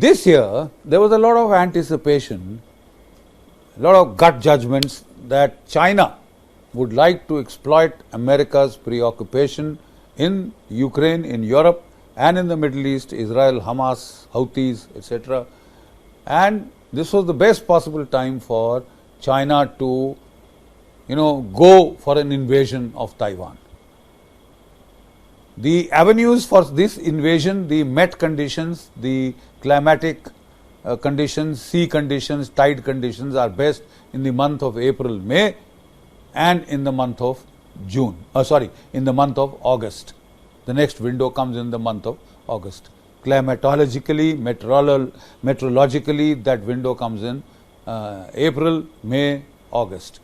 This year, there was a lot of anticipation, a lot of gut judgments that China would like to exploit America's preoccupation in Ukraine, in Europe, and in the Middle East, Israel, Hamas, Houthis, etc. And this was the best possible time for China to, go for an invasion of Taiwan. The avenues for this invasion, the met conditions, the climatic conditions, sea conditions, tide conditions are best in the month of April, May, and in the month of in the month of August. The next window comes in the month of August. Climatologically, meteorologically, that window comes in April, May, August.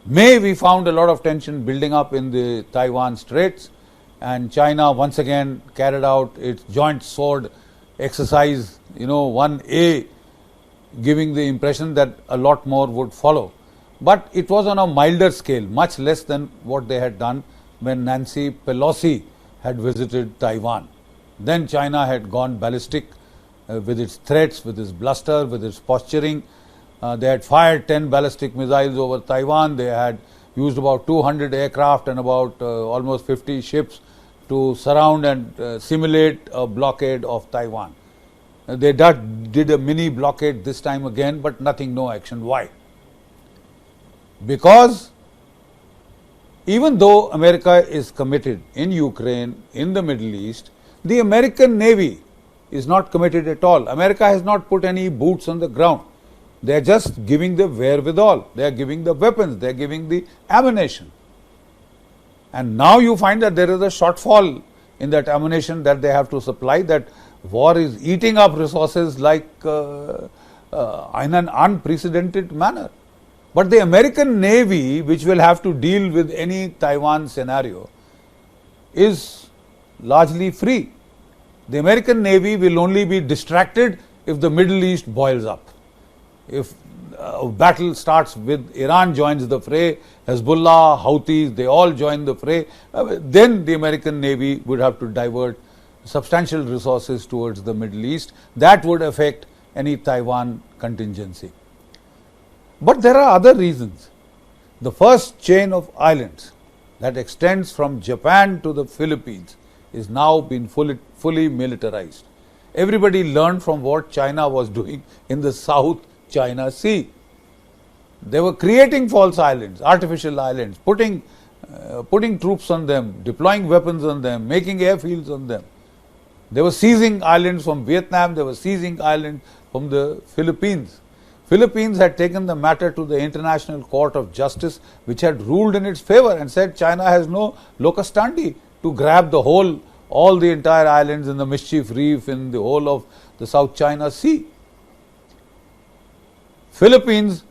May, we found a lot of tension building up in the Taiwan Straits, and China once again carried out its joint sword exercise, 1A, giving the impression that a lot more would follow. But it was on a milder scale, much less than what they had done when Nancy Pelosi had visited Taiwan. Then China had gone ballistic with its threats, with its bluster, with its posturing. They had fired 10 ballistic missiles over Taiwan. They had used about 200 aircraft and about almost 50 ships to surround and simulate a blockade of Taiwan. They did a mini blockade this time again, but no action. Why? Because even though America is committed in Ukraine, in the Middle East, the American Navy is not committed at all. America has not put any boots on the ground. They are just giving the wherewithal. They are giving the weapons. They are giving the ammunition. And now you find that there is a shortfall in that ammunition that they have to supply, that war is eating up resources like in an unprecedented manner. But the American Navy, which will have to deal with any Taiwan scenario, is largely free. The American Navy will only be distracted if the Middle East boils up. If a battle starts with Iran joins the fray, Hezbollah, Houthis, they all join the fray, then the American Navy would have to divert substantial resources towards the Middle East. That would affect any Taiwan contingency. But there are other reasons. The first chain of islands that extends from Japan to the Philippines is now being fully militarized. Everybody learned from what China was doing in the South China Sea. They were creating false islands, artificial islands, putting troops on them, deploying weapons on them, making airfields on them. They were seizing islands from Vietnam, they were seizing islands from the Philippines. Philippines had taken the matter to the International Court of Justice, which had ruled in its favor and said China has no locus standi to grab all the entire islands in the Mischief Reef, in the whole of the South China Sea. Philippines,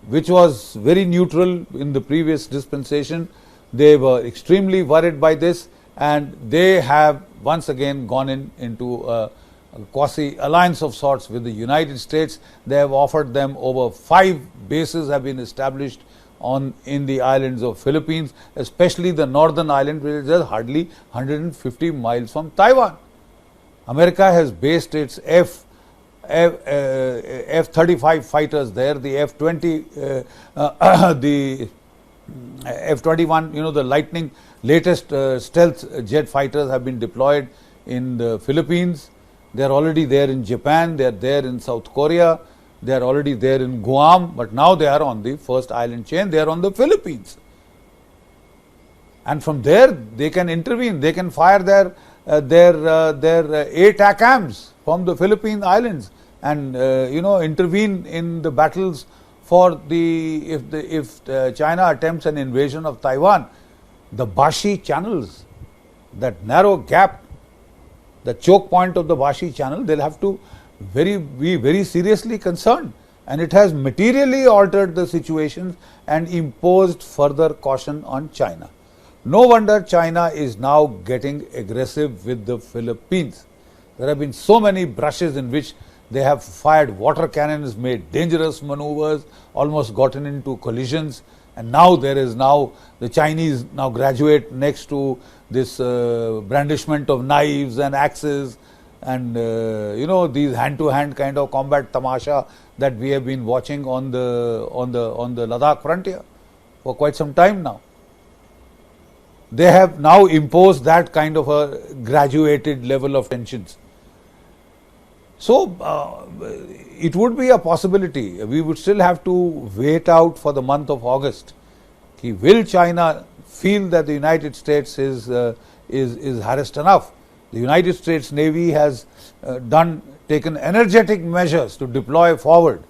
which was very neutral in the previous dispensation, they were extremely worried by this, and they have once again gone into a quasi-alliance of sorts with the United States. They have offered them over 5 bases have been established in the islands of Philippines, especially the northern island, which is just hardly 150 miles from Taiwan. America has based its F-35 fighters there, the F-20, the F-21, the Lightning, latest stealth jet fighters have been deployed in the Philippines. They are already there in Japan, they are there in South Korea, they are already there in Guam, but now they are on the first island chain, they are on the Philippines. And from there they can intervene, they can fire their ATACMs from the Philippine islands and intervene in the battles for if China attempts an invasion of Taiwan. The Bakshi channels, that narrow gap, the choke point of the Bakshi channel, they'll have to be very seriously concerned, and it has materially altered the situation and imposed further caution on China. No wonder China is now getting aggressive with the Philippines. There have been so many brushes in which they have fired water cannons, made dangerous maneuvers, almost gotten into collisions, and now the Chinese now graduate next to this brandishment of knives and axes and these hand-to-hand kind of combat tamasha that we have been watching on the Ladakh frontier for quite some time now. They have now imposed that kind of a graduated level of tensions. So it would be a possibility. We would still have to wait out for the month of August. Will China feel that the United States is harassed enough? The United States Navy has taken energetic measures to deploy forward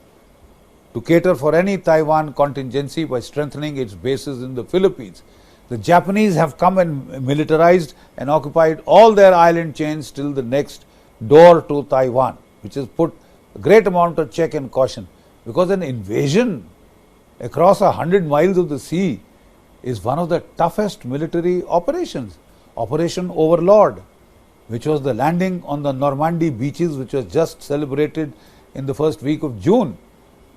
to cater for any Taiwan contingency by strengthening its bases in the Philippines. The Japanese have come and militarized and occupied all their island chains till the next door to Taiwan, which has put a great amount of check and caution, because an invasion across 100 miles of the sea is one of the toughest military operations. Operation Overlord, which was the landing on the Normandy beaches, which was just celebrated in the first week of June.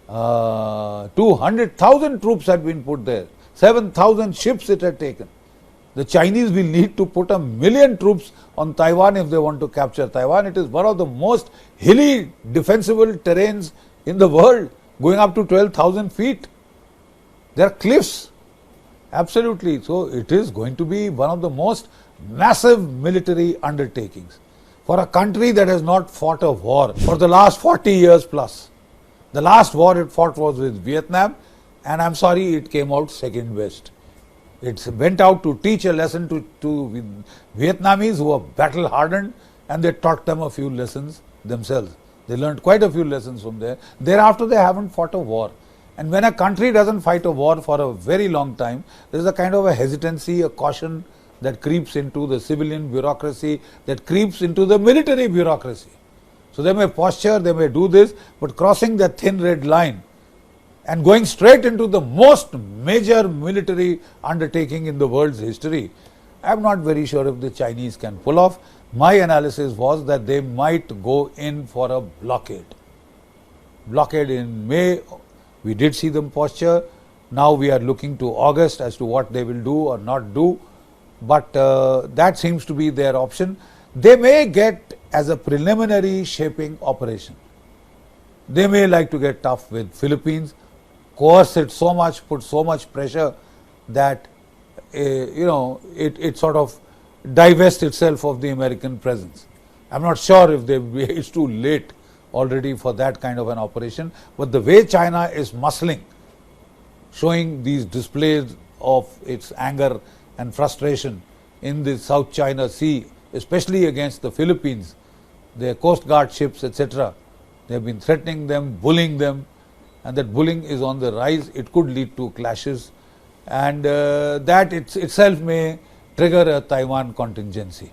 200,000 troops had been put there. 7,000 ships it had taken. The Chinese will need to put 1 million troops on Taiwan if they want to capture Taiwan. It is one of the most hilly, defensible terrains in the world, going up to 12,000 feet. There are cliffs, absolutely. So it is going to be one of the most massive military undertakings for a country that has not fought a war for the last 40 years plus. The last war it fought was with Vietnam, and I'm sorry, it came out second best. It went out to teach a lesson to Vietnamese who were battle hardened, and they taught them a few lessons themselves. They learned quite a few lessons from there. Thereafter, they haven't fought a war. And when a country doesn't fight a war for a very long time, there is a kind of a hesitancy, a caution that creeps into the civilian bureaucracy, that creeps into the military bureaucracy. So they may posture, they may do this, but crossing that thin red line and going straight into the most major military undertaking in the world's history, I am not very sure if the Chinese can pull off. My analysis was that they might go in for a blockade. Blockade in May, we did see them posture. Now we are looking to August as to what they will do or not do, but that seems to be their option. They may get as a preliminary shaping operation. They may like to get tough with Philippines, coerce it so much, put so much pressure that it sort of divests itself of the American presence. I'm not sure if it's too late already for that kind of an operation, but the way China is muscling, showing these displays of its anger and frustration in the South China Sea, especially against the Philippines, their Coast Guard ships, etc. They have been threatening them, bullying them, and that bullying is on the rise. It could lead to clashes, and that itself may trigger a Taiwan contingency.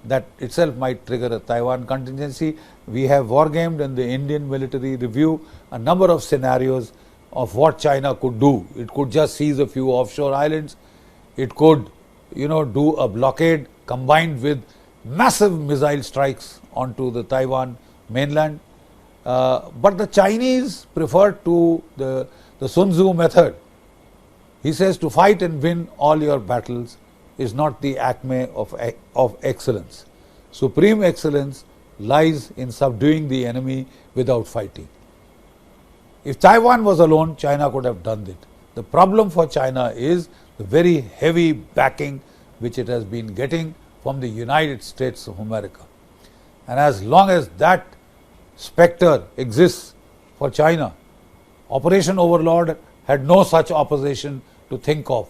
That itself might trigger a Taiwan contingency. We have wargamed in the Indian Military Review a number of scenarios of what China could do. It could just seize a few offshore islands. It could, do a blockade combined with massive missile strikes onto the Taiwan mainland. But the Chinese prefer to the Sun Tzu method. He says to fight and win all your battles is not the acme of excellence. Supreme excellence lies in subduing the enemy without fighting. If Taiwan was alone, China could have done it. The problem for China is the very heavy backing which it has been getting from the United States of America. And as long as that spectre exists for China, Operation Overlord had no such opposition to think of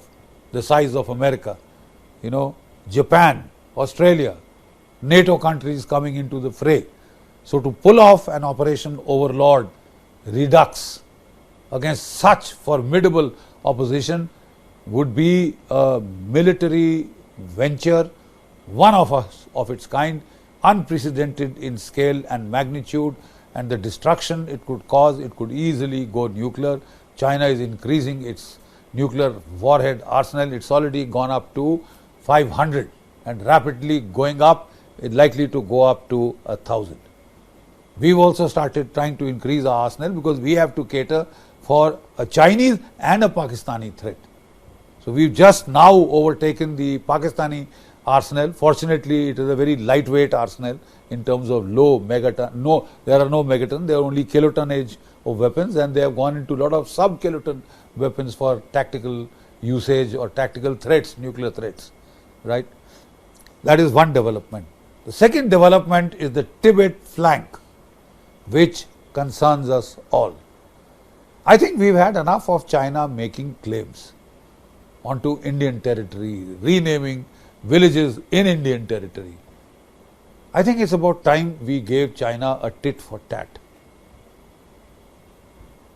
the size of America. Japan, Australia, NATO countries coming into the fray. So to pull off an Operation Overlord redux against such formidable opposition would be a military venture, one of its kind, unprecedented in scale and magnitude, and the destruction it could cause. It could easily go nuclear. China is increasing its nuclear warhead arsenal. It's already gone up to 500 and rapidly going up. It's likely to go up to 1,000. We've also started trying to increase our arsenal because we have to cater for a Chinese and a Pakistani threat. So we've just now overtaken the Pakistani arsenal. Fortunately, it is a very lightweight arsenal in terms of low megaton. No, there are no megaton, there are only kilotonnage of weapons, and they have gone into a lot of sub-kiloton weapons for tactical usage or tactical threats, nuclear threats, right? That is one development. The second development is the Tibet flank, which concerns us all. I think we've had enough of China making claims onto Indian territory, renaming villages in Indian territory. I think it's about time we gave China a tit for tat.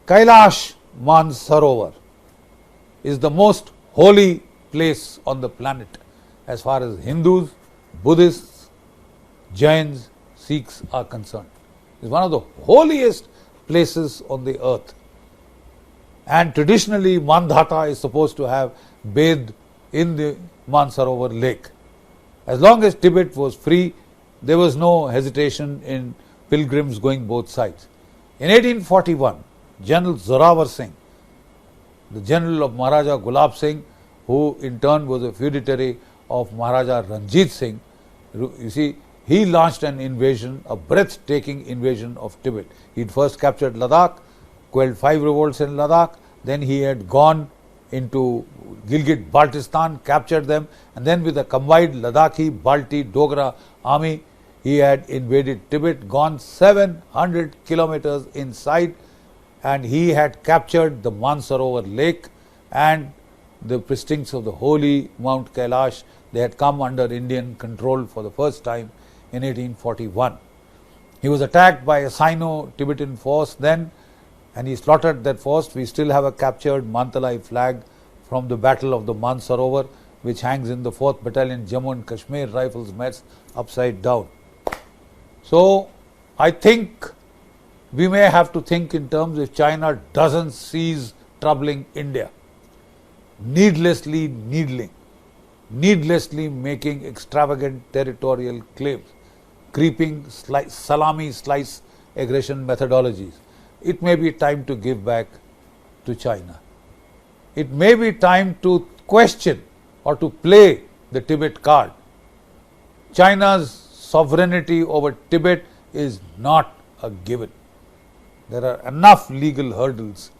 Kailash Mansarovar is the most holy place on the planet as far as Hindus, Buddhists, Jains, Sikhs are concerned. It's one of the holiest places on the earth. And traditionally, Mandhata is supposed to have bathed in the Mansarovar lake. As long as Tibet was free, there was no hesitation in pilgrims going both sides. In 1841, General Zorawar Singh, the general of Maharaja Gulab Singh, who in turn was a feudatory of Maharaja Ranjit Singh, you see, he launched an invasion, a breathtaking invasion of Tibet. He had first captured Ladakh, quelled 5 revolts in Ladakh, then he had gone into Gilgit-Baltistan, captured them, and then with a combined Ladakhi, Balti, Dogra army, he had invaded Tibet, gone 700 kilometers inside, and he had captured the Mansarovar lake and the precincts of the holy Mount Kailash. They had come under Indian control for the first time in 1841. He was attacked by a Sino-Tibetan force then, and he slaughtered that force. We still have a captured Mantalai flag from the Battle of the Mansarovar, which hangs in the 4th Battalion Jammu and Kashmir Rifles mess upside down. So, I think we may have to think in terms if China doesn't cease troubling India, needlessly needling, needlessly making extravagant territorial claims, creeping salami-slice aggression methodologies. It may be time to give back to China. It may be time to question or to play the Tibet card. China's sovereignty over Tibet is not a given. There are enough legal hurdles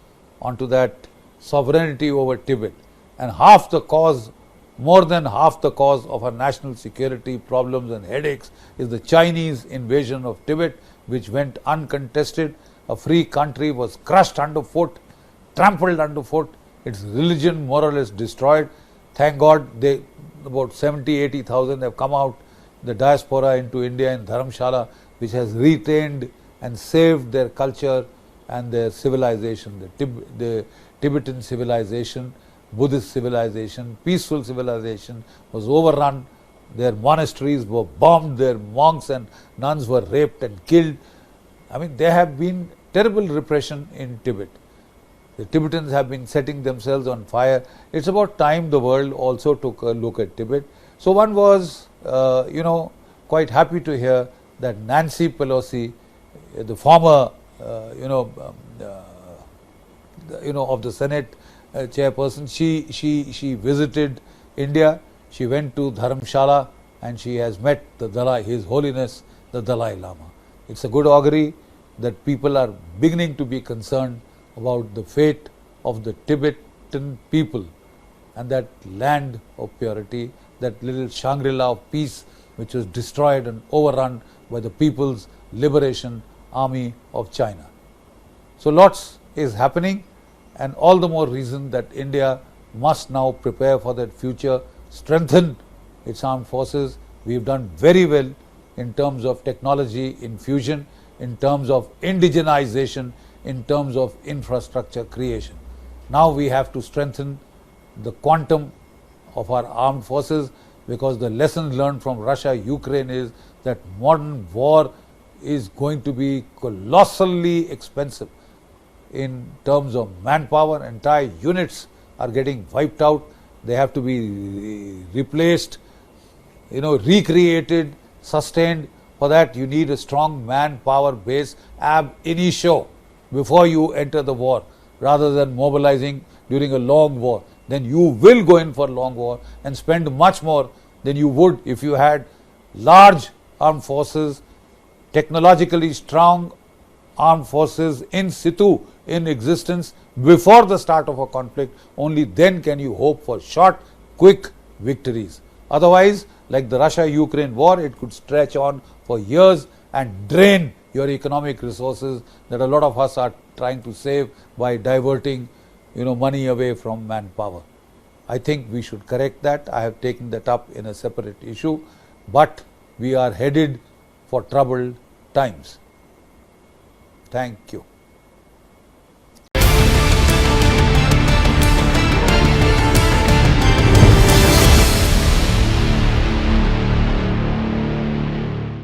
onto that sovereignty over Tibet, and half the cause, more than half the cause of our national security problems and headaches is the Chinese invasion of Tibet, which went uncontested. A free country was crushed underfoot, trampled underfoot, its religion more or less destroyed. Thank God, about 70,000-80,000 have come out, the diaspora into India in Dharamshala, which has retained and saved their culture and their civilization, the Tibetan civilization, Buddhist civilization, peaceful civilization was overrun. Their monasteries were bombed, their monks and nuns were raped and killed. I mean, there have been terrible repression in Tibet. The Tibetans have been setting themselves on fire. It's about time the world also took a look at Tibet. So one was, quite happy to hear that Nancy Pelosi, the former, of the Senate chairperson, she visited India. She went to Dharamshala and she has met the Dalai, His Holiness the Dalai Lama. It's a good augury that people are beginning to be concerned about the fate of the Tibetan people and that land of purity, that little Shangri-La of peace which was destroyed and overrun by the People's Liberation Army of China. So lots is happening, and all the more reason that India must now prepare for that future, strengthen its armed forces. We have done very well in terms of technology infusion, in terms of indigenization, in terms of infrastructure creation. Now we have to strengthen the quantum of our armed forces, because the lesson learned from Russia, Ukraine is that modern war is going to be colossally expensive in terms of manpower. Entire units are getting wiped out. They have to be replaced, recreated, sustained. For that you need a strong manpower base ab initio before you enter the war, rather than mobilizing during a long war. Then you will go in for long war and spend much more than you would if you had large armed forces, technologically strong armed forces in situ, in existence before the start of a conflict. Only then can you hope for short, quick victories. Otherwise, like the Russia-Ukraine war, it could stretch on for years and drain your economic resources that a lot of us are trying to save by diverting money away from manpower. I think we should correct that. I have taken that up in a separate issue, but we are headed for troubled times. Thank you.